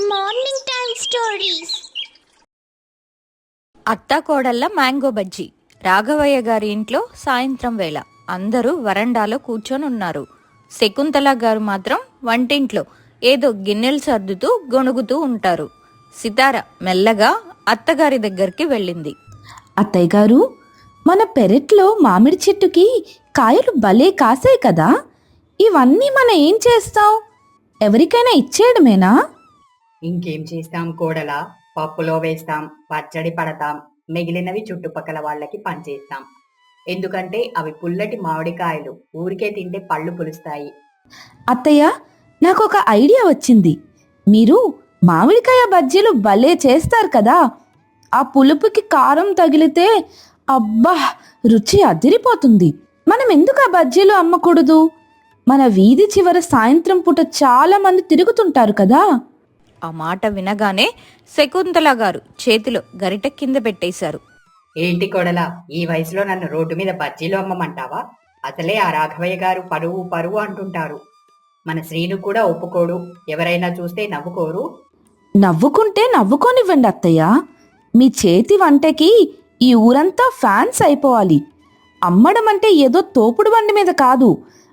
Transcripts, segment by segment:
Morning time stories. అత్తాకోడళ్ళ mango bajji. Raghavayya గారి ఇంట్లో సాయంత్రం వేళ అందరూ వరండాలో కూర్చొని ఉన్నారు. శకుంతల గారు మాత్రం వంటింట్లో ఏదో గిన్నెలు సర్దుతూ గొణుగుతూ ఉంటారు. సితార మెల్లగా అత్తగారి దగ్గరికి వెళ్ళింది. అత్తయ్య గారు, మన పెరట్లో మామిడి చెట్టుకి కాయలు భలే కాసాయి కదా, ఇవన్నీ మనం ఏం చేస్తాం? ఎవరికైనా ఇచ్చేయడమేనా? ఇంకేం చేస్తాం కోడలా, పప్పులో వేస్తాం, పచ్చడి పడతాం, మిగిలినవి చుట్టుపక్కల వాళ్ళకి పంచేస్తాం. ఎందుకంటే అవి పుల్లటి మామిడికాయలు, ఊరికే తింటే పళ్ళు పులుస్తాయి. అత్తయ్య, నాకు ఒక ఐడియా వచ్చింది. మీరు మామిడికాయ బజ్జీలు భలే చేస్తారు కదా, ఆ పులుపుకి కారం తగిలితే అబ్బా, రుచి అదిరిపోతుంది. మనం ఎందుకు ఆ బజ్జీలు అమ్మకూడదు? మన వీధి చివర సాయంత్రం పూట చాలా మంది తిరుగుతుంటారు కదా. ఆ మాట వినగానే శకుంతల గారు చేతిలో గరిట కింద పెట్టేశారు. ఏంటి కోడలా, ఈ వయసులో నన్ను రోడ్డు మీద బజ్జీలు అమ్మమంటావా? అసలే ఆ రాఘవయ్య గారు పరువు పరువు అంటుంటారు. మన శ్రీను కూడా ఒప్పుకోడు. ఎవరైనా చూస్తే నవ్వుకోరు. నవ్వుకుంటే నవ్వుకోనివ్వండి అత్తయ్య. మీ చేతి వంటకి ఈ ఊరంతా ఫ్యాన్స్ అయిపోవాలి. అమ్మడం అంటే ఏదో తోపుడు బండి మీద కాదు,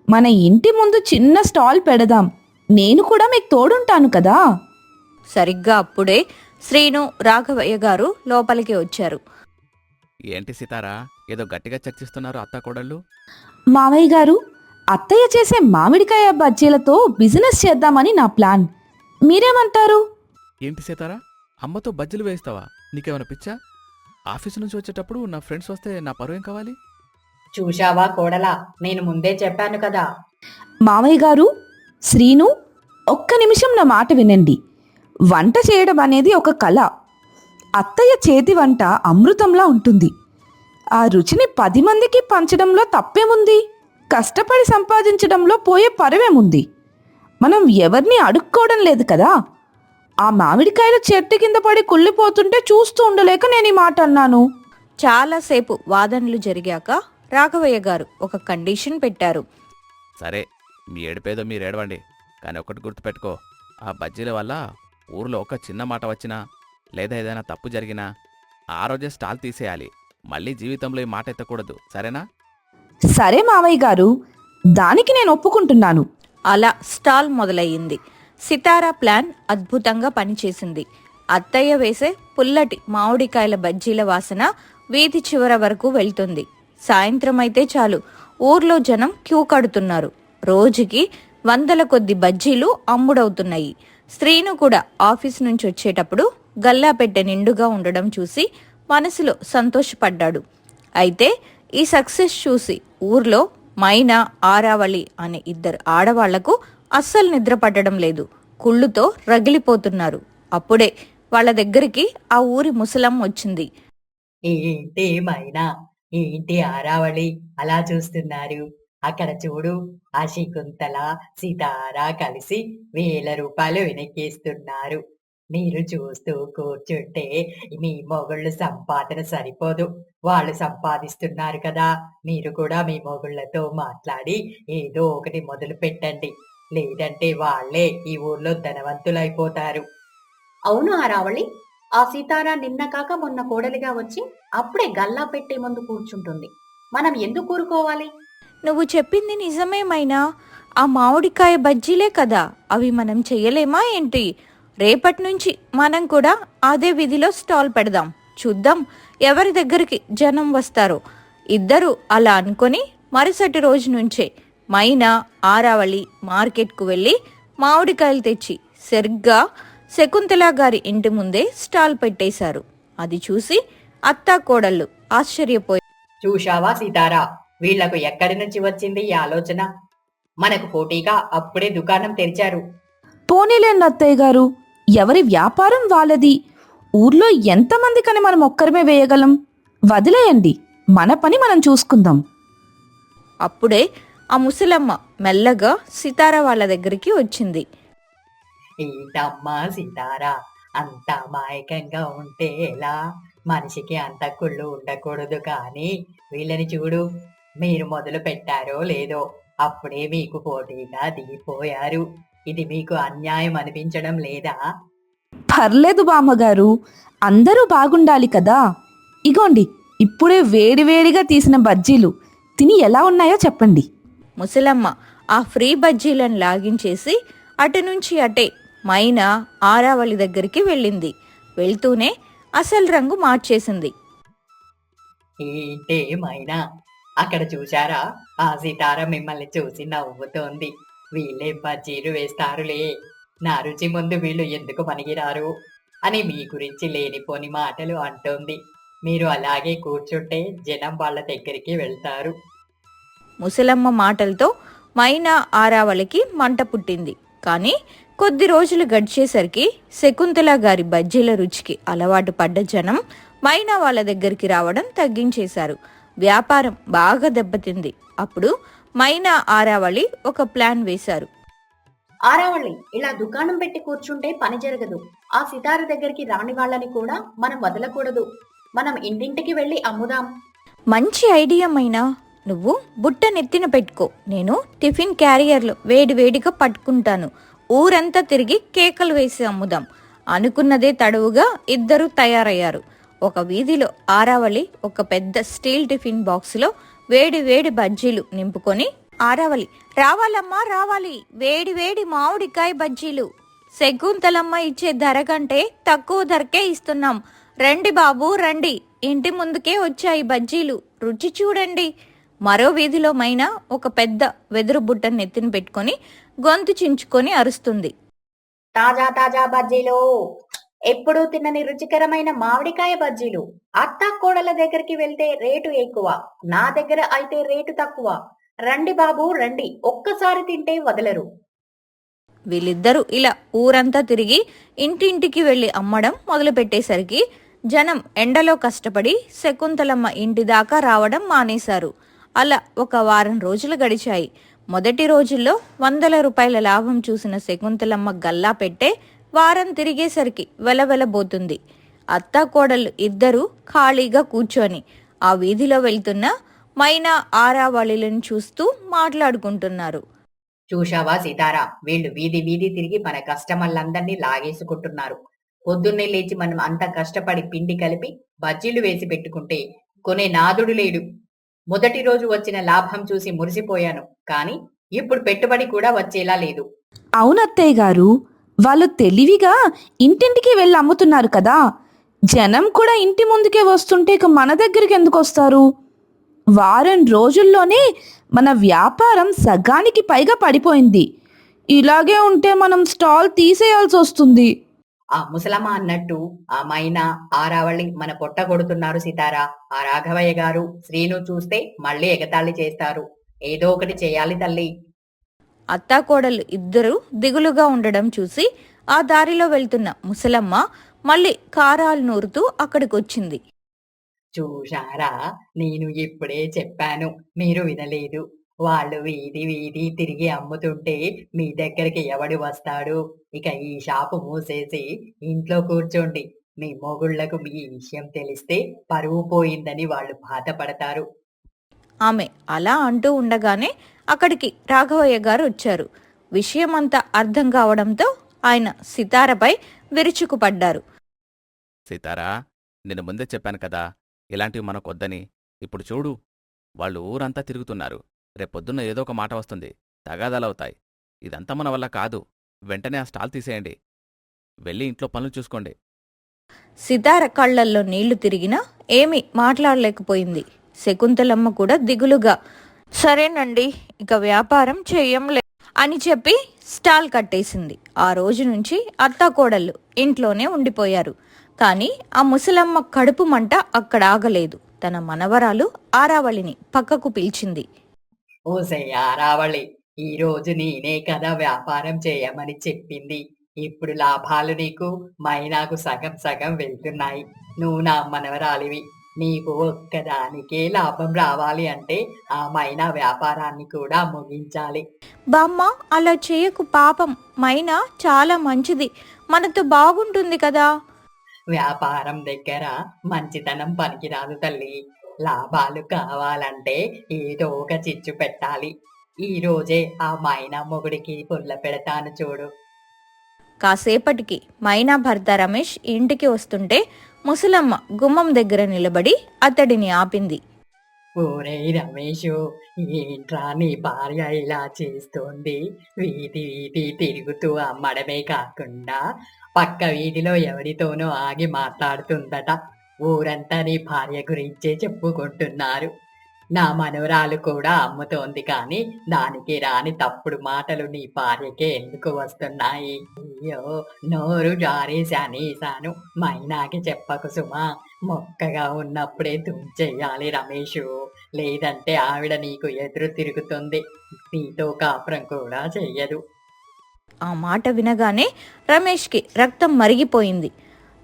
మన ఇంటి ముందు చిన్న స్టాల్ పెడదాం. నేను కూడా మీకు తోడుంటాను కదా. సరిగ్గా అప్పుడే శ్రీను రాఘవయ్య గారు లోపలికి వచ్చారు. ఏంటి సీతారా, ఏదో గట్టిగా చర్చిస్తున్నారు అత్తాకోడళ్ళు? మావయ్య గారు, అత్తయ్య చేసే మామిడికాయ బజ్జీలతో బిజినెస్ చేద్దామని నా ప్లాన్. మీరేమంటారు? ఏంటి సీతారా, అమ్మతో బజ్జీలు వేస్తావా? నీకేమైనా పిచ్చా? ఆఫీసు నుంచి వచ్చేటప్పుడు నా ఫ్రెండ్స్ వస్తే నా పరువు ఏం కావాలి? చూశావా కోడలా, నేను ముందే చెప్పాను కదా. మావయ్య గారు, శ్రీను, ఒక్క నిమిషం నా మాట వినండి. వంట చేయడం అనేది ఒక కళ. అత్తయ్య చేతి వంట అమృతంలా ఉంటుంది. ఆ రుచిని 10 మందికి పంచడంలో తప్పేముంది? కష్టపడి సంపాదించడంలో పోయే పరవేముంది? మనం ఎవరిని అడుక్కోవడం లేదు కదా. ఆ మామిడికాయలు చెట్టు కింద పడి కుళ్ళిపోతుంటే చూస్తూ ఉండలేక నేను ఈ మాట అన్నాను. చాలాసేపు వాదనలు జరిగాక రాఘవయ్య గారు ఒక కండిషన్ పెట్టారు. సరే, మీ ఏడిపేదో మీరు ఏడవండి, కానీ ఒకటి గుర్తుపెట్టుకో, ఆ బజ్జీల వల్ల ఊర్లో ఒక చిన్న మాట వచ్చినా లేదా ఏదైనా తప్పు జరిగినా ఆ రోజే స్టాల్ తీసేయాలి. మళ్ళీ జీవితంలో ఈ మాట ఎత్తకూడదు, సరేనా? సరే మావయ్య గారు, దానికి నేను ఒప్పుకుంటున్నాను. అలా స్టాల్ మొదలయ్యింది. సితారా ప్లాన్ అద్భుతంగా పనిచేసింది. అత్తయ్య వేసే పుల్లటి మామిడికాయల బజ్జీల వాసన వీధి చివర వరకు వెళ్తుంది. సాయంత్రం అయితే చాలు, ఊర్లో జనం క్యూ కడుతున్నారు. రోజుకి 100 కొద్ది బజ్జీలు అమ్ముడవుతున్నాయి. శ్రీను కూడా ఆఫీస్ నుంచి వచ్చేటప్పుడు గల్లా పెట్టె నిండుగా ఉండడం చూసి మనసులో సంతోషపడ్డాడు. అయితే ఈ సక్సెస్ చూసి ఊర్లో మైనా, ఆరావళి అనే 2 ఆడవాళ్లకు అస్సలు నిద్ర పట్టడం లేదు. కుళ్ళుతో రగిలిపోతున్నారు. అప్పుడే వాళ్ళ దగ్గరికి ఆ ఊరి ముసలమ్మ వచ్చింది. ఏంటి మైనా, ఏంటి ఆరావళి అలా చూస్తున్నారు? అక్కడ చూడు, ఆ శకుంతల, సితారా కలిసి 1000 రూపాయలు వెనక్కేస్తున్నారు. మీరు చూస్తూ కూర్చుంటే మీ మొగుళ్ళు సంపాదన సరిపోదు. వాళ్ళు సంపాదిస్తున్నారు కదా, మీరు కూడా మీ మొగుళ్ళతో మాట్లాడి ఏదో ఒకటి మొదలు పెట్టండి. లేదంటే వాళ్ళే ఈ ఊర్లో ధనవంతులైపోతారు. అవును ఆరావళి, ఆ సీతారా నిన్న కాక మొన్న కోడలిగా వచ్చి అప్పుడే గల్లా పెట్టే ముందు కూర్చుంటుంది. మనం ఎందుకు ఊరుకోవాలి? నువ్వు చెప్పింది నిజమేమైనా? ఆ మామిడికాయ బజ్జీలే కదా, అవి మనం చెయ్యలేమా ఏంటి? రేపటి నుంచి మనం కూడా అదే వీధిలో స్టాల్ పెడదాం. చూద్దాం ఎవరి దగ్గరికి జనం వస్తారో. ఇద్దరు అలా అనుకొని మరుసటి రోజు నుంచే మైనా, ఆరావళి మార్కెట్కు వెళ్ళి మామిడికాయలు తెచ్చి సరిగ్గా శకుంతల గారి ఇంటి ముందే స్టాల్ పెట్టేశారు. అది చూసి అత్తా కోడళ్ళు ఆశ్చర్యపోయారు. చూశావా సీతారా, వీళ్లకు ఎక్కడి నుంచి వచ్చింది ఈ ఆలోచన? మనకు పోటీగా అప్పుడే దుకాణం తెరిచారు. పోనీలేండి అత్తయ్య గారు, ఎవరి వ్యాపారం వాళ్ళది. ఊర్లో ఎంతమందికని మనం ఒక్కరమే వేయగలం? వదిలేయండి, మన పని మనం చూసుకుందాం. అప్పుడే ఆ ముసలమ్మ మెల్లగా సితారా వాళ్ళ దగ్గరికి వచ్చింది. ఏంటమ్మా సీతారా, అంత అమాయకంగా ఉంటే ఎలా? మనిషికి అంత కుళ్ళు ఉండకూడదు. కానీ వీళ్ళని చూడు, మీరు మొదలు పెట్టారో లేదో అప్పుడే మీకు పోటీగా దిగిపోయారు. ఇది మీకు అన్యాయం అనిపించడం లేదా? పర్లేదు బామ్మగారు, అందరూ బాగుండాలి కదా. ఇగోండి, ఇప్పుడే వేడివేడిగా తీసిన బజ్జీలు తిని ఎలా ఉన్నాయో చెప్పండి. ముసలమ్మ ఆ ఫ్రీ బజ్జీలను లాగించేసి అటు నుంచి అటే మైనా ఆరావళి దగ్గరికి వెళ్ళింది. వెళ్తూనే అసలు రంగు మార్చేసింది. ఏంటే మైనా, అక్కడ చూశారా? ఆ సితార మిమ్మల్ని చూసి నవ్వుతోంది. వీళ్ళేం బజ్జీలు వేస్తారులే, నా రుచి ముందు వీళ్ళు ఎందుకు మనిగిరారు అని మీ గురించి లేనిపోని మాటలు అంటోంది. మీరు అలాగే కూర్చుంటే జనం వాళ్ళ దగ్గరికి వెళ్తారు. ముసలమ్మ మాటలతో మైనా ఆరావళికి మంట పుట్టింది. కానీ కొద్ది రోజులు గడిచేసరికి శకుంతల గారి బజ్జీల రుచికి అలవాటు పడ్డ జనం మైనా వాళ్ళ దగ్గరికి రావడం తగ్గించేశారు. వ్యాపారం బాగా దెబ్బతింది. అప్పుడు మైనా ఆరావళి ఒక ప్లాన్ వేశారు. ఆరావళి, ఇలా దుకాణం పెట్టి కూర్చుంటే పని జరగదు. ఆ సితార దగ్గరికి రాని వాళ్ళని కూడా మనం వదలకూడదు. మనం ఇంటింటికి వెళ్ళి అమ్ముదాం. మంచి ఐడియా మైనా, నువ్వు బుట్ట నెత్తిన పెట్టుకో, నేను టిఫిన్ క్యారియర్లో వేడివేడిగా పట్టుకుంటాను. ఊరంతా తిరిగి కేకలు వేసి అమ్ముదాం. అనుకున్నదే తడవుగా ఇద్దరు తయారయ్యారు. ఒక వీధిలో ఆరావళి ఒక పెద్ద స్టీల్ టిఫిన్ బాక్సులో వేడి వేడి బజ్జీలు నింపుకొని, ఆరావళి, రావాలమ్మా రావాలి, వేడి వేడి మామిడికాయ బజ్జీలు శకుంతలమ్మ ఇచ్చే ధర కంటే తక్కువ ధరకే ఇస్తున్నాం, రండి బాబు రండి, ఇంటి ముందుకే వచ్చాయి బజ్జీలు, రుచి చూడండి. మరో వీధిలో మైనా ఒక పెద్ద వెదురు బుట్టను నెత్తిన పెట్టుకొని గొంతు చించుకొని అరుస్తుంది. తాజా తాజా బజ్జీలు, ఎప్పుడూ తిన్నని రుచికరమైన మామిడికాయ బజ్జీలు. అత్త కోడల దగ్గరికి వెళ్తే రేటు ఎక్కువ, నా దగ్గర అయితే రేటు తక్కువ. రండి బాబు రండి, ఒక్కసారి తింటే వదలరు. వీళ్ళిద్దరూ ఇలా ఊరంతా తిరిగి ఇంటింటికి వెళ్లి అమ్మడం మొదలుపెట్టేసరికి జనం ఎండలో కష్టపడి శకుంతలమ్మ ఇంటి దాకా రావడం మానేశారు. అలా ఒక వారం రోజులు గడిచాయి. మొదటి రోజుల్లో 100 రూపాయల లాభం చూసిన శకుంతలమ్మ గల్లా పెట్టే వారం తిరిగేసరికి వెలవెలబోతుంది. అత్తా కోడళ్ళు ఇద్దరూ ఖాళీగా కూర్చొని ఆ వీధిలో వెళ్తున్న మైనా ఆరావళిలను చూస్తూ మాట్లాడుకుంటున్నారు. చూశావా సీతారా, వీళ్ళు వీధి వీధి తిరిగి మన కస్టమర్లందరినీ లాగేసుకుంటున్నారు. పొద్దున్నే లేచి మనం అంత కష్టపడి పిండి కలిపి బజ్జీలు వేసి పెట్టుకుంటే కొనే నాదుడు లేడు. మొదటి రోజు వచ్చిన లాభం చూసి మురిసిపోయాను, కానీ ఇప్పుడు పెట్టుబడి కూడా వచ్చేలా లేదు. అవునత్తయ్య గారు, వాళ్ళు తెలివిగా ఇంటింటికి వెళ్ళి అమ్ముతున్నారు కదా. జనం కూడా ఇంటి ముందుకే వస్తుంటే ఇక మన దగ్గరికి ఎందుకు వస్తారు? వారం రోజుల్లోనే మన వ్యాపారం సగానికి పైగా పడిపోయింది. ఇలాగే ఉంటే మనం స్టాల్ తీసేయాల్సి వస్తుంది. ఆ ముసలమ్మ అన్నట్టు ఆ మైనా ఆరావళి మన పొట్ట కొడుతున్నారు సీతారా. ఆ రాఘవయ్య గారు శ్రీను చూస్తే మళ్ళీ ఎగతాళి చేస్తారు. ఏదో ఒకటి చేయాలి తల్లి. అత్తాకోడలు ఇద్దరూ దిగులుగా ఉండడం చూసి ఆ దారిలో వెళ్తున్న ముసలమ్మ మళ్ళీ కారాలు నూరుతూ అక్కడికొచ్చింది. చూశారా, నేను ఇప్పుడే చెప్పాను, మీరు వినలేదు. వాళ్ళు వీధి వీధి తిరిగి అమ్ముతుంటే మీ దగ్గరికి ఎవడు వస్తాడు? ఇక ఈ షాపు మూసేసి ఇంట్లో కూర్చోండి. మీ మొగుళ్లకు మీ విషయం తెలిస్తే పరువు పోయిందని వాళ్ళు బాధపడతారు. ఆమె అలా అంటూ ఉండగానే అక్కడికి రాఘవయ్య గారు వచ్చారు. విషయమంతా అర్థం కావడంతో ఆయన సితారపై విరుచుకుపడ్డారు. సీతారా, నేను ముందే చెప్పాను కదా, ఇలాంటివి మనకొద్దని. ఇప్పుడు చూడు, వాళ్ళు ఊరంతా తిరుగుతున్నారు. రేపొద్దున్న ఏదో ఒక మాట వస్తుంది, తగాదాలవుతాయి. ఇదంతా మన వల్ల కాదు. వెంటనే ఆ స్టాల్ తీసేయండి, వెళ్ళి ఇంట్లో పనులు చూసుకోండి. సితార కళ్ళల్లో నీళ్లు తిరిగినా ఏమీ మాట్లాడలేకపోయింది. శకుంతలమ్మ కూడా దిగులుగా, సరేనండి, ఇక వ్యాపారం చెయ్యంలే అని చెప్పి స్టాల్ కట్టేసింది. ఆ రోజు నుంచి అత్తాకోడళ్ళు ఇంట్లోనే ఉండిపోయారు. కానీ ఆ ముసలమ్మ కడుపు మంట అక్కడ ఆగలేదు. తన మనవరాలు ఆరావళిని పక్కకు పిలిచింది. ఓసయ్య ఆరావళి, ఈ రోజు నేనే కదా వ్యాపారం చేయమని చెప్పింది. ఇప్పుడు లాభాలు నీకు మైనాకు సగం సగం వెళ్తున్నాయి. నువ్వు నా మనవరాలివి, నీకు ఒక్కదానికే లాభం రావాలి అంటే ఆ మైనా వ్యాపారాన్ని కూడా ముగించాలి. బామ్మ, అలా చేయకు, పాపం, మైనా చాలా మంచిది, మనతో బాగుంటుంది కదా. వ్యాపారం దగ్గర మంచితనం పనికిరాదు తల్లి. లాభాలు కావాలంటే ఏదో ఒక చిచ్చు పెట్టాలి. ఈ రోజే ఆ మైనా మొగుడికి పుల్ల పెడతాను చూడు. కాసేపటికి మైనా భర్త రమేష్ ఇంటికి వస్తుంటే ముసలమ్మ గుమ్మం దగ్గర నిలబడి అతడిని ఆపింది. ఓరేయ్ రమేషు, ఏంట్రా నీ భార్య ఇలా చేస్తోంది? వీధి వీధి తిరుగుతూ అమ్మడమే కాకుండా పక్క వీధిలో ఎవరితోనో ఆగి మాట్లాడుతుందట. ఊరంతా నీ భార్య గురించే చెప్పుకుంటున్నారు. నా మనవరాలు కూడా అమ్ముతోంది కానీ దానికి రాని తప్పుడు మాటలు నీ భార్యకే ఎందుకు వస్తున్నాయి? అయ్యో, నోరు జారేశానేశాను. మైనాకి చెప్పకు సుమా. మొక్కగా ఉన్నప్పుడే తుంచెయ్యాలి రమేషు. లేదంటే ఆవిడ నీకు ఎదురు తిరుగుతుంది. నీతో కాపురం కూడా చెయ్యదు. ఆ మాట వినగానే రమేష్కి రక్తం మరిగిపోయింది.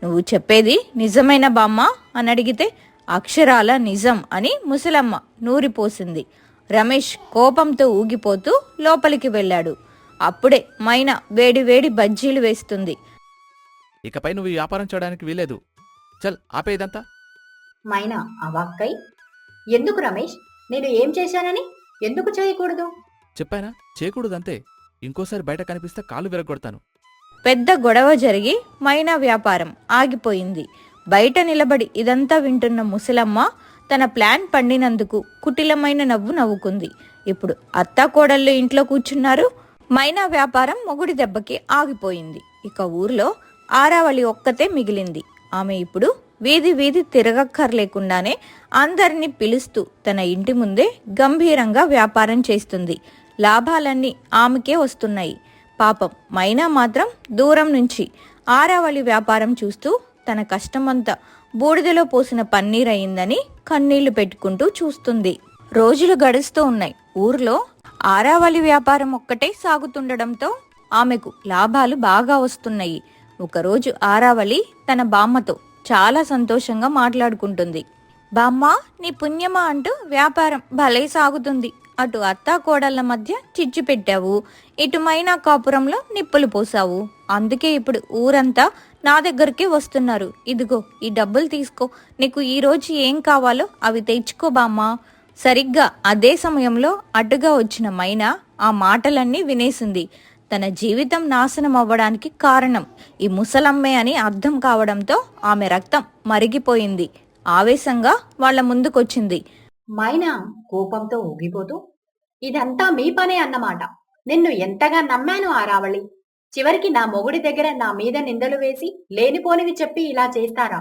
నువ్వు చెప్పేది నిజమైన బామ్మ అని అడిగితే అక్షరాల నిజం అని ముసలమ్మ నూరిపోసింది. రమేష్ కోపంతో ఊగిపోతూ లోపలికి వెళ్ళాడు. అప్పుడే మైనా వేడి వేడి బజ్జీలు వేస్తుంది. ఇకపై నువ్వు ఈ వ్యాపారం చేయడానికి వీలేదు. చల్ ఆపే ఇదంతా. మైనా అవాక్కై, ఎందుకు రమేష్? నేను ఏం చేశానని? ఎందుకు చేయకూడదు? చెప్పానా చేయకూడదంతే. ఇంకోసారి బయట కనిపిస్తే కాళ్ళు విరగొడతాను. పెద్ద గొడవ జరిగి మైనా వ్యాపారం ఆగిపోయింది. బయట నిలబడి ఇదంతా వింటున్న ముసలమ్మ తన ప్లాన్ పండినందుకు కుటిలమైన నవ్వు నవ్వుకుంది. ఇప్పుడు అత్తా కోడళ్ళు ఇంట్లో కూర్చున్నారు. మైనా వ్యాపారం మొగుడి దెబ్బకి ఆగిపోయింది. ఇక ఊర్లో ఆరావళి ఒక్కతే మిగిలింది. ఆమె ఇప్పుడు వీధి వీధి తిరగక్కర్లేకుండానే అందరినీ పిలుస్తూ తన ఇంటి ముందే గంభీరంగా వ్యాపారం చేస్తుంది. లాభాలన్నీ ఆమెకే వస్తున్నాయి. పాపం మైనా మాత్రం దూరం నుంచి ఆరావళి వ్యాపారం చూస్తూ తన కష్టమంతా బూడిదలో పోసిన పన్నీరయిందని కన్నీళ్లు పెట్టుకుంటూ చూస్తుంది. రోజులు గడుస్తూ ఉన్నాయి. ఊర్లో ఆరావళి వ్యాపారం ఒక్కటే సాగుతుండడంతో ఆమెకు లాభాలు బాగా వస్తున్నాయి. ఒకరోజు ఆరావళి తన బామ్మతో చాలా సంతోషంగా మాట్లాడుకుంటుంది. బామ్మ, నీ పుణ్యమా అంటూ వ్యాపారం భలే సాగుతుంది. అటు అత్తా కోడళ్ల మధ్య చిచ్చు పెట్టావు, ఇటు మైనా కాపురంలో నిప్పులు పోసావు. అందుకే ఇప్పుడు ఊరంతా నా దగ్గరికి వస్తున్నారు. ఇదిగో ఈ డబ్బులు తీసుకో, నీకు ఈ రోజు ఏం కావాలో అవి తెచ్చుకో బామ్మా. సరిగ్గా అదే సమయంలో అడ్డుగా వచ్చిన మైనా ఆ మాటలన్నీ వినేసింది. తన జీవితం నాశనం అవ్వడానికి కారణం ఈ ముసలమ్మే అని అర్థం కావడంతో ఆమె రక్తం మరిగిపోయింది. ఆవేశంగా వాళ్ల ముందుకొచ్చింది. మైనా కోపంతో ఊగిపోతూ, ఇదంతా మీ పనే అన్నమాట. నిన్ను ఎంతగా నమ్మాను ఆరావళి. చివరికి నా మొగుడి దగ్గర నా మీద నిందలు వేసి లేనిపోనివి చెప్పి ఇలా చేస్తారా?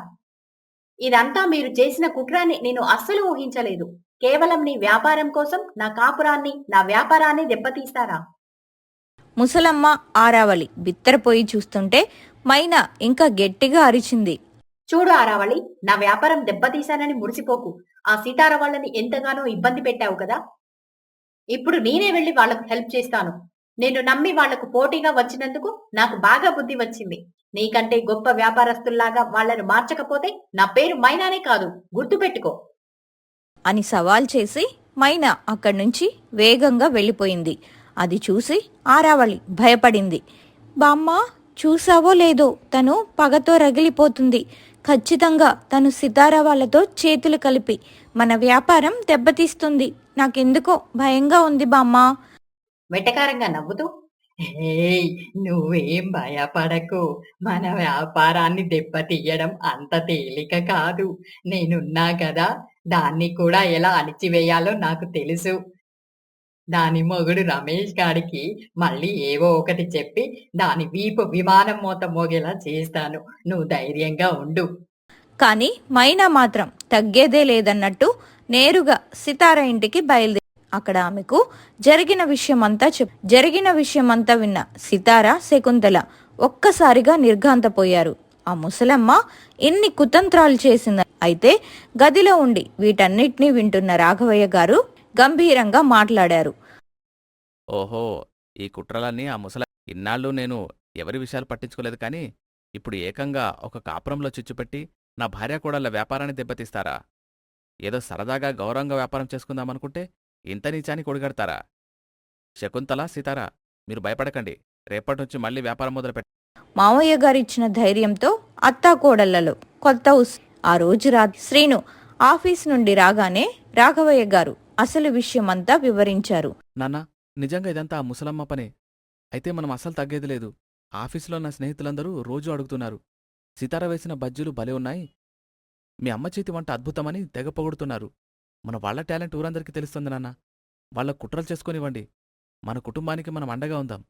ఇదంతా మీరు చేసిన కుట్రాన్ని నేను అస్సలు ఊహించలేదు. కేవలం నీ వ్యాపారం కోసం నా కాపురాన్ని, నా వ్యాపారాన్ని దెబ్బతీస్తారా? ముసలమ్మ ఆరావళి బిత్తరపోయి చూస్తుంటే మైనా ఇంకా గట్టిగా అరిచింది. చూడు ఆరావళి, నా వ్యాపారం దెబ్బతీశానని మురిసిపోకు. ఆ సీతార వాళ్ళని ఎంతగానో ఇబ్బంది పెట్టావు కదా. ఇప్పుడు నేనే వెళ్లి వాళ్లకు హెల్ప్ చేస్తాను. నేను నమ్మి వాళ్లకు పోటీగా వచ్చినందుకు నాకు బాగా బుద్ధి వచ్చింది. నీకంటే గొప్ప వ్యాపారస్తుల్లాగా వాళ్లను మార్చకపోతే నా పేరు మైనానే కాదు, గుర్తుపెట్టుకో అని సవాల్ చేసి మైనా అక్కడి నుంచి వేగంగా వెళ్ళిపోయింది. అది చూసి ఆరావళి భయపడింది. బామ్మ, చూసావో లేదో తను పగతో రగిలిపోతుంది. ఖచ్చితంగా తను సితారా వాళ్ళతో చేతులు కలిపి మన వ్యాపారం దెబ్బతీస్తుంది. నాకెందుకో భయంగా ఉంది బామ్మా. వెటకారంగా నవ్వుతూ, ఏయ్, నువ్వేం భయపడకు. మన వ్యాపారాన్ని దెబ్బతీయడం అంత తేలిక కాదు. నేనున్నా కదా, దాన్ని కూడా ఎలా అణిచివేయాలో నాకు తెలుసు. దాని మొగుడు రమేష్ గాడికి మళ్ళీ ఏవో ఒకటి చెప్పి దాని వీపు విమానం మోత మోగేలా చేస్తాను. నువ్వు ధైర్యంగా ఉండు. కాని మైనా మాత్రం తగ్గేదే లేదన్నట్టు నేరుగా సితారా ఇంటికి బయలుదేరి అక్కడ ఆమెకు జరిగిన విషయమంతా విన్న సితారా, శకుంతల ఒక్కసారిగా నిర్ఘాంతపోయారు. ఆ ముసలమ్మ ఎన్ని కుతంత్రాలు చేసింది. అయితే గదిలో ఉండి వీటన్నిటినీ వింటున్న రాఘవయ్య గారు గంభీరంగా మాట్లాడారు. ఓహో, ఈ కుట్రలన్నీ ఆ ముసల. ఇన్నాళ్ళు నేను ఎవరి విషయాలు పట్టించుకోలేదు కానీ ఇప్పుడు ఏకంగా ఒక కాపురంలో చిచ్చుపెట్టి నా భార్యాకోడళ్ల వ్యాపారాన్ని దెబ్బతీస్తారా? ఏదో సరదాగా గౌరవంగా వ్యాపారం చేసుకుందామనుకుంటే ఇంత నీచానికి ఒడిగడతారా? శకుంతల, సీతారా, మీరు భయపడకండి. రేపటినుంచి మళ్ళీ వ్యాపారం మొదలుపెట్ట. మావయ్య గారిచ్చిన ధైర్యంతో అత్తా కోడళ్లలో కొత్త ఆ రోజు రాత్రి శ్రీను ఆఫీస్ నుండి రాగానే రాఘవయ్య గారు అసలు విషయమంతా వివరించారు. నాన్నా, నిజంగా ఇదంతా ఆ ముసలమ్మ పనే. అయితే మనం అస్సలు తగ్గేది లేదు. ఆఫీసులో నా స్నేహితులందరూ రోజూ అడుగుతున్నారు. సితార వేసిన బజ్జీలు భలే ఉన్నాయి. మీ అమ్మ చేతి వంట అద్భుతమని తెగ పొగుడుతున్నారు. మన వాళ్ళ టాలెంట్ ఊరందరికీ తెలుస్తుంది నాన్న. వాళ్ళ కుట్రలు చేసుకొనివ్వండి. మన కుటుంబానికి మనం అండగా ఉందాం.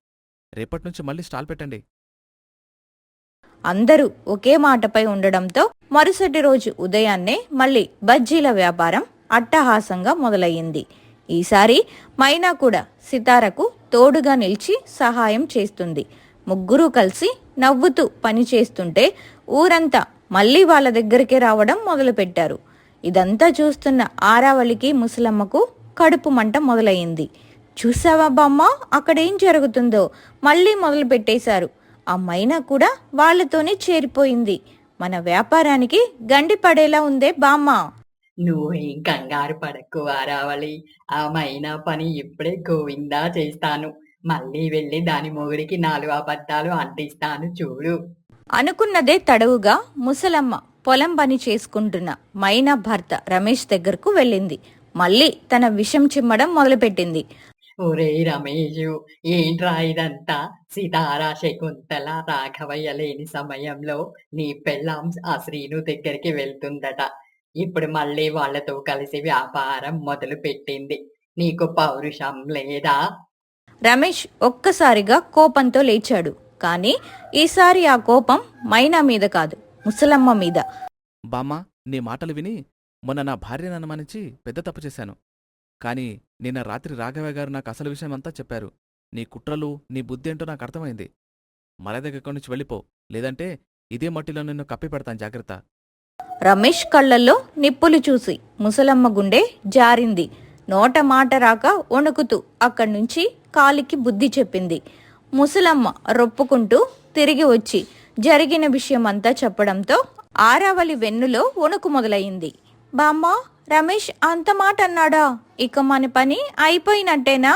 రేపట్నుంచి మళ్ళీ స్టాల్ పెట్టండి. అందరూ ఒకే మాటపై ఉండడంతో మరుసటి రోజు ఉదయాన్నే మళ్ళీ బజ్జీల వ్యాపారం అట్టహాసంగా మొదలయ్యింది. ఈసారి మైనా కూడా సితారకు తోడుగా నిలిచి సహాయం చేస్తుంది. ముగ్గురూ కలిసి నవ్వుతూ పనిచేస్తుంటే ఊరంతా మళ్ళీ వాళ్ళ దగ్గరికి రావడం మొదలుపెట్టారు. ఇదంతా చూస్తున్న ఆరావళికి ముసలమ్మకు కడుపు మంట మొదలయ్యింది. చూసావా బామ్మ, అక్కడేం జరుగుతుందో? మళ్ళీ మొదలు పెట్టేశారు. ఆ మైనా కూడా వాళ్ళతోనే చేరిపోయింది. మన వ్యాపారానికి గండి పడేలా ఉందే బామ్మ. నువ్వేం కంగారు పడకు ఆరావళి. ఆ మైనా పని ఇప్పుడే గోవిందా చేస్తాను. మళ్ళీ వెళ్ళి దాని మొగుడికి 4 అబద్ధాలు అంటిస్తాను చూడు. అనుకున్నదే తడవుగా ముసలమ్మ పొలం పని చేసుకుంటున్న మైనా భర్త రమేష్ దగ్గరకు వెళ్ళింది. మళ్ళీ తన విషం చిమ్మడం మొదలుపెట్టింది. ఒరే రమేషు, ఏంట్రా ఇదంతా? సితారా, శకుంతల, రాఘవయ్య లేని సమయంలో నీ పెళ్ళాం ఆ శ్రీను దగ్గరికి వెళ్తుందట. ఇప్పుడు మళ్ళీ వాళ్ళతో కలిసి వ్యాపారం మొదలు పెట్టింది. నీకు పౌరుషం లేదా? రమేష్ ఒక్కసారిగా కోపంతో లేచాడు. కానీ ఈసారి ఆ కోపం మైనా మీద కాదు, ముసలమ్మ మీద. బామ్మ, నీ మాటలు విని మొన్న నా భార్యను అనుమానించి పెద్ద తప్పు చేశాను. కాని నిన్న రాత్రి రాఘవయ్య గారు నాకు అసలు విషయమంతా చెప్పారు. నీ కుట్రలు, నీ బుద్ధి ఏంటో నాకు అర్థమైంది. మరదగ్గక్కడి నుంచి వెళ్ళిపో, లేదంటే ఇదే మట్టిలో నిన్ను కప్పి పెడతాను, జాగ్రత్త. రమేష్ కళ్ళల్లో నిప్పులు చూసి ముసలమ్మ గుండె జారింది. నోట మాట రాక వణుకుతూ అక్కడి నుంచి కాలికి బుద్ధి చెప్పింది. ముసలమ్మ రొప్పుకుంటూ తిరిగి వచ్చి జరిగిన విషయమంతా చెప్పడంతో ఆరావళి వెన్నులో వణుకు మొదలయ్యింది. బామ్మ, రమేష్ అంత మాట అన్నాడా? ఇక మన పని అయిపోయినట్టేనా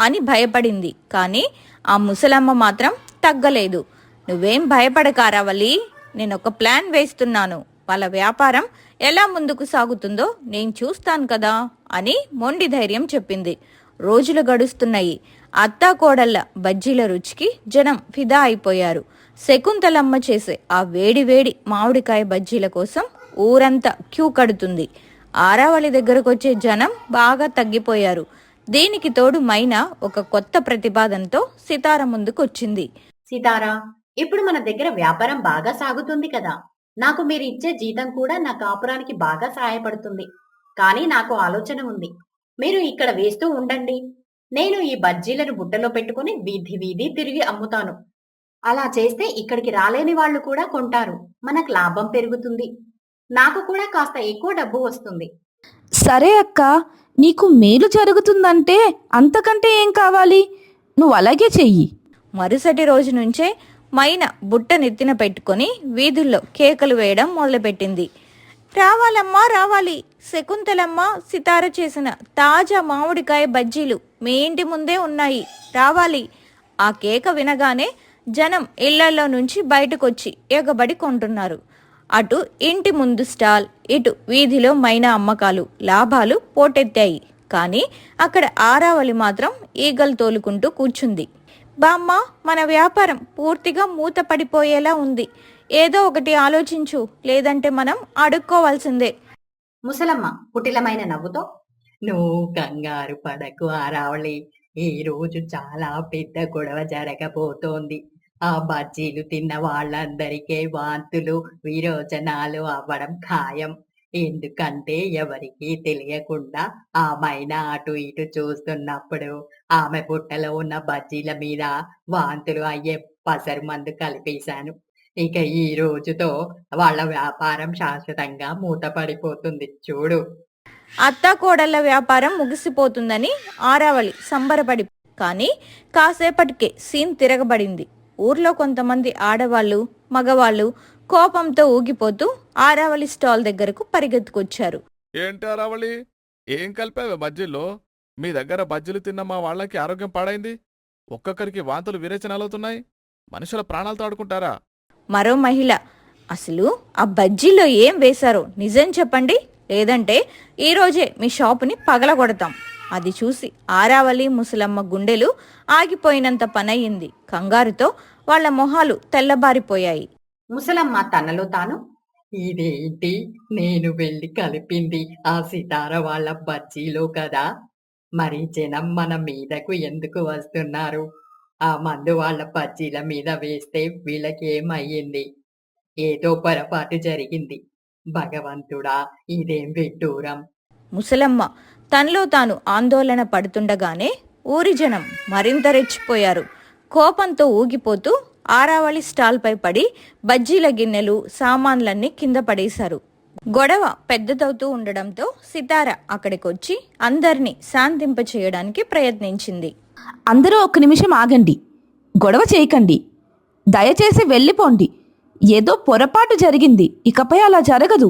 అని భయపడింది. కానీ ఆ ముసలమ్మ మాత్రం తగ్గలేదు. నువ్వేం భయపడక ఆరావళి, నేనొక ప్లాన్ వేస్తున్నాను. వాళ్ళ వ్యాపారం ఎలా ముందుకు సాగుతుందో నేను చూస్తాను కదా అని మొండి ధైర్యం చెప్పింది. రోజులు గడుస్తున్నాయి. అత్తాకోడళ్ళ బజ్జీల రుచికి జనం ఫిదా అయిపోయారు. శకుంతలమ్మ చేసే ఆ వేడివేడి మామిడికాయ బజ్జీల కోసం ఊరంతా క్యూ కడుతుంది. ఆరావళి దగ్గరకొచ్చే జనం బాగా తగ్గిపోయారు. దీనికి తోడు మైనా ఒక కొత్త ప్రతిపాదనతో సితార ముందుకొచ్చింది. సితారా, ఇప్పుడు మన దగ్గర వ్యాపారం బాగా సాగుతుంది కదా. నాకు మీరు ఇచ్చే జీతం కూడా నా కాపురానికి బాగా సహాయపడుతుంది. కానీ నాకు ఆలోచన ఉంది. మీరు ఇక్కడ వేస్తూ ఉండండి. నేను ఈ బజ్జీలను బుట్టలో పెట్టుకుని వీధి వీధి తిరిగి అమ్ముతాను. అలా చేస్తే ఇక్కడికి రాలేని వాళ్ళు కూడా కొంటారు. మనకు లాభం పెరుగుతుంది. నాకు కూడా కాస్త ఎక్కువ డబ్బు వస్తుంది. సరే అక్క, నీకు మేలు జరుగుతుందంటే అంతకంటే ఏం కావాలి? నువ్వు అలాగే చెయ్యి. మరుసటి రోజు నుంచే మైన బుట్ట నెత్తిన పెట్టుకుని వీధుల్లో కేకలు వేయడం మొదలుపెట్టింది. రావాలమ్మా రావాలి, శకుంతలమ్మ సితార చేసిన తాజా మామిడికాయ బజ్జీలు మీ ఇంటి ముందే ఉన్నాయి, రావాలి. ఆ కేక వినగానే జనం ఇళ్లలో నుంచి బయటకొచ్చి ఎగబడి కొంటున్నారు. అటు ఇంటి ముందు స్టాల్, ఇటు వీధిలో మైనా అమ్మకాలు, లాభాలు పోటెత్తాయి. కానీ అక్కడ ఆరావళి మాత్రం ఈగలు తోలుకుంటూ కూర్చుంది. బామ్మ, మన వ్యాపారం పూర్తిగా మూత పడిపోయేలా ఉంది. ఏదో ఒకటి ఆలోచించు, లేదంటే మనం అడుక్కోవాల్సిందే. ముసలమ్మ కుటిలమైన నవ్వుతో, నువ్వు కంగారు పడకు ఆరావళి. ఈ రోజు చాలా పెద్ద గొడవ జరగబోతోంది. ఆ బజ్జీలు తిన్న వాళ్ళందరికీ వాంతులు, విరోచనాలు అవ్వడం ఖాయం. ఎందుకంటే ఎవరికీ తెలియకుండా ఆ మైనా అటు ఇటు చూస్తున్నప్పుడు ఆమె బుట్టలో ఉన్న బజ్జీల మీద వాంతులు అయ్యే పసరు మందు కలిపేశాను. ఇక ఈ రోజుతో వాళ్ళ వ్యాపారం శాశ్వతంగా మూతపడిపోతుంది చూడు. అత్తాకోడళ్ల వ్యాపారం ముగిసిపోతుందని ఆరావళి సంబరపడి, కానీ కాసేపటికే సీన్ తిరగబడింది. ఊర్లో కొంతమంది ఆడవాళ్ళు, మగవాళ్ళు కోపంతో ఊగిపోతూ ఆరావళి స్టాల్ దగ్గరకు పరిగెత్తుకొచ్చారు. ఏంటి ఆరావళి, ఏం కలిపావే బజ్జీల్లో? మీ దగ్గర బజ్జీలు తిన్న మా వాళ్ళకి ఆరోగ్యం పాడైంది. ఒక్కొక్కరికి వాంతులు విరేచనాలవుతున్నాయి. మనుషుల ప్రాణాలతో ఆడుకుంటారా? మరో మహిళ, అసలు ఆ బజ్జీలో ఏం వేశారో నిజం చెప్పండి, లేదంటే ఈరోజే మీ షాపుని పగలగొడతాం. అది చూసి ఆరావళి ముసలమ్మ గుండెలు ఆగిపోయినంత పనయ్యింది. కంగారుతో వాళ్ళ మొహాలు తెల్లబారిపోయాయి. ముసలమ్మ తనలో తాను, ఇదేంటి, నేను వెళ్ళి కలిపింది ఆ సితార వాళ్ళ బజ్జీలో కదా, మరి జనం మన మీదకు ఎందుకు వస్తున్నారు? ఆ మందు వాళ్ళ బజ్జీల మీద వేస్తే వీళ్ళకేమయ్యింది? ఏదో పొరపాటు జరిగింది. భగవంతుడా, ఇదేం విడ్డూరం! ముసలమ్మ తనలో తాను ఆందోళన పడుతుండగానే ఊరి జనం మరింత రెచ్చిపోయారు. కోపంతో ఊగిపోతూ ఆరావళి స్టాల్పై పడి బజ్జీల గిన్నెలు సామాన్లన్నీ కింద పడేశారు. గొడవ పెద్దదవుతూ ఉండడంతో సితార అక్కడికొచ్చి అందరినీ శాంతింపచేయడానికి ప్రయత్నించింది. అందరూ ఒక్క నిమిషం ఆగండి, గొడవ చేయకండి, దయచేసి వెళ్ళిపోండి. ఏదో పొరపాటు జరిగింది, ఇకపై అలా జరగదు.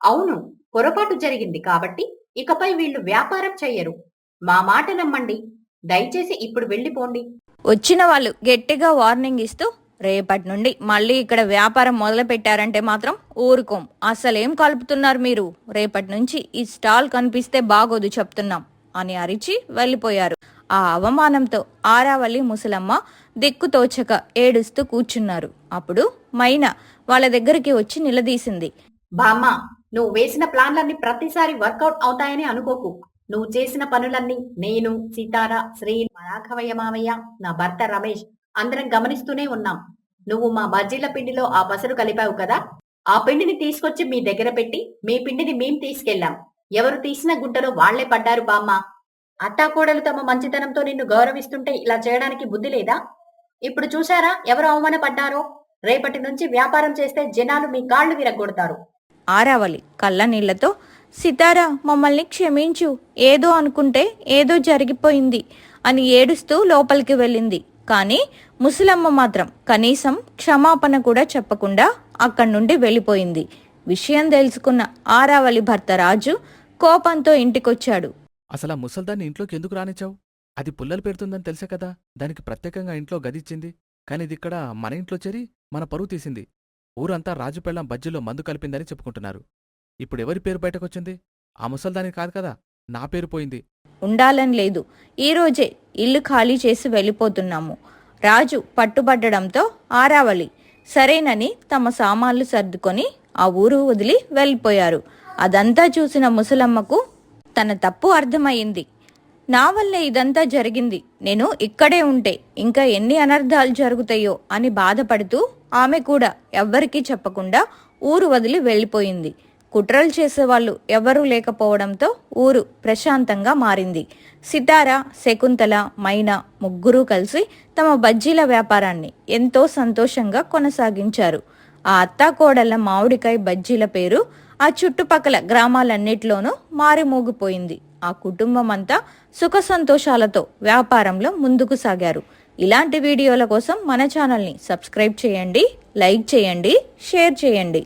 అవును, పొరపాటు జరిగింది కాబట్టి ఇకపై వీళ్ళు వ్యాపారం చెయ్యరు. మా మాట నమ్మండి. దయచేసి ఇప్పుడు వెళ్ళిపోండి. వచ్చిన వాళ్ళు గట్టిగా వార్నింగ్ ఇస్తూ, రేపటి నుండి మళ్ళీ ఇక్కడ వ్యాపారం మొదలు పెట్టారంటే మాత్రం ఊరుకోం. అసలేం కలుపుతున్నారు మీరు? రేపటి నుంచి ఈ స్టాల్ కనిపిస్తే బాగోదు చెప్తున్నాం అని అరిచి వెళ్ళిపోయారు. ఆ అవమానంతో ఆరావళి ముసలమ్మ దిక్కుతోచక ఏడుస్తూ కూర్చున్నారు. అప్పుడు మైనా వాళ్ళ దగ్గరికి వచ్చి నిలదీసింది. బామ్మ, నువ్వు వేసిన ప్లాన్లన్నీ ప్రతిసారి వర్కౌట్ అవుతాయని అనుకోకు. నువ్వు చేసిన పనులన్నీ నేను, సీతార, శ్రీ, రాఘవయ్య మావయ్య, నా భర్త రమేష్ అందరం గమనిస్తూనే ఉన్నాం. నువ్వు మా బజ్జీల పిండిలో ఆ పసరు కలిపావు కదా, ఆ పిండిని తీసుకొచ్చి మీ దగ్గర పెట్టి మీ పిండిని మేం తీసుకెళ్లాం. ఎవరు తీసిన గుంటలో వాళ్లే పడ్డారు బామ్మ. అత్తాకోడలు తమ మంచితనంతో నిన్ను గౌరవిస్తుంటే ఇలా చేయడానికి బుద్ధి లేదా? ఇప్పుడు చూశారా ఎవరు అవమానపడ్డారో? రేపటి నుంచి వ్యాపారం చేస్తే జనాలు మీ కాళ్లు విరగొడతారు. ఆరావళి కళ్ళ నీళ్లతో, సితారా మమ్మల్ని క్షమించు, ఏదో అనుకుంటే ఏదో జరిగిపోయింది అని ఏడుస్తూ లోపలికి వెళ్ళింది. కానీ ముసలమ్మ మాత్రం కనీసం క్షమాపణ కూడా చెప్పకుండా అక్కడి నుండి వెళ్ళిపోయింది. విషయం తెలుసుకున్న ఆరావళి భర్త రాజు కోపంతో ఇంటికొచ్చాడు. అసలు ఆ ముసల్దాన్ని ఇంట్లోకి ఎందుకు రానిచ్చావు? అది పుల్లలు పెడుతుందని తెలుసే కదా దానికి ప్రత్యేకంగా ఇంట్లో గదిచ్చింది. కానీ ఇది ఇక్కడ మన ఇంట్లో చేరి మన పరువు తీసింది. ఊరంతా రాజు పెళ్ళాం బజ్జీలో మందు కలిపిందని చెప్పుకుంటున్నారు. ఇప్పుడు ఎవరి పేరు బయటకొచ్చింది? ఆ ముసల్దాని కాదు కదా, నా పేరు పోయింది. ఉండాలని లేదు, ఈరోజే ఇల్లు ఖాళీ చేసి వెళ్ళిపోతున్నాము. రాజు పట్టుబట్టడంతో ఆరావళి సరేనని తమ సామాన్లు సర్దుకొని ఆ ఊరు వదిలి వెళ్ళిపోయారు. అదంతా చూసిన ముసలమ్మకు తన తప్పు అర్థమయ్యింది. నా వల్లే ఇదంతా జరిగింది, నేను ఇక్కడే ఉంటే ఇంకా ఎన్ని అనర్థాలు జరుగుతాయో అని బాధపడుతూ ఆమె కూడా ఎవ్వరికీ చెప్పకుండా ఊరు వదిలి వెళ్ళిపోయింది. కుట్రలు చేసేవాళ్ళు ఎవరూ లేకపోవడంతో ఊరు ప్రశాంతంగా మారింది. సితార, శకుంతల, మైనా ముగ్గురూ కలిసి తమ బజ్జీల వ్యాపారాన్ని ఎంతో సంతోషంగా కొనసాగించారు. ఆ అత్తాకోడళ్ల మామిడికాయ బజ్జీల పేరు ఆ చుట్టుపక్కల గ్రామాలన్నిట్లోనూ మారుమోగిపోయింది. ఆ కుటుంబం అంతా సుఖ సంతోషాలతో వ్యాపారంలో ముందుకు సాగారు. ఇలాంటి వీడియోల కోసం మన ఛానల్ని సబ్స్క్రైబ్ చేయండి, లైక్ చేయండి, షేర్ చేయండి.